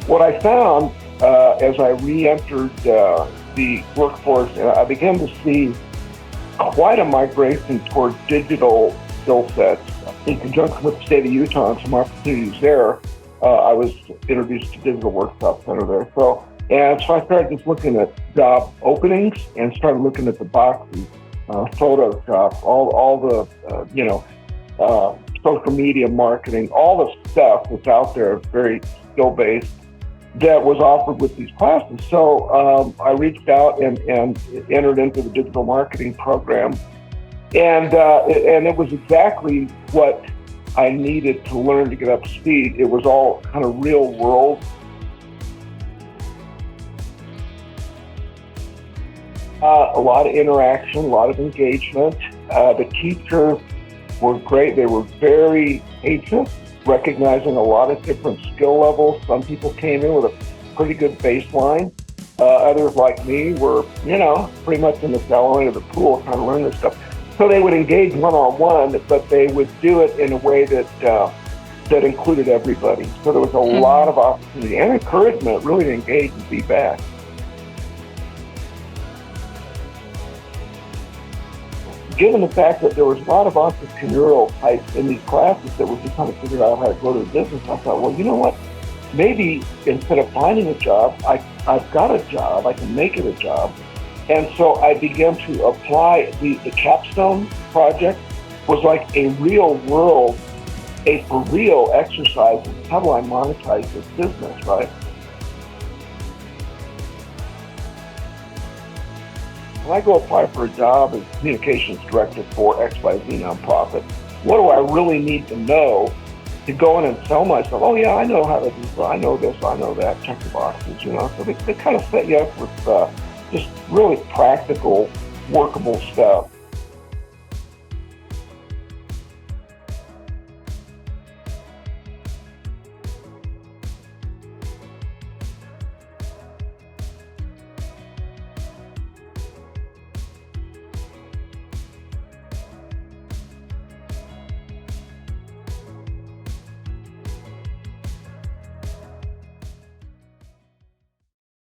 what I found as I re-entered the workforce, I began to see quite a migration toward digital skill sets. In conjunction with the state of Utah and some opportunities there, I was introduced to Digital Workshop Center there. So I started just looking at job openings and started looking at the boxes, Photoshop, all the, social media marketing, all the stuff that's out there, very skill-based, that was offered with these classes. So I reached out and entered into the digital marketing program. And it was exactly what I needed to learn to get up to speed. It was all kind of real world. A lot of interaction, a lot of engagement. The teachers were great. They were very patient, recognizing a lot of different skill levels. Some people came in with a pretty good baseline. Others, like me, were, pretty much in the shallow end of the pool trying to learn this stuff. So they would engage one-on-one, but they would do it in a way that included everybody. So there was a lot of opportunity and encouragement really to engage and be back. Given the fact that there was a lot of entrepreneurial types in these classes that were just trying to figure out how to go to the business, I thought, well, you know what? Maybe instead of finding a job, I've got a job. I can make it a job. And so I began to apply. The capstone project was like a real world, a for real exercise in how do I monetize this business, right? When I go apply for a job as communications director for XYZ nonprofit, what do I really need to know to go in and sell myself? Oh yeah, I know how to do this, I know this, I know that, check the boxes, So they kind of set you up with just really practical, workable stuff.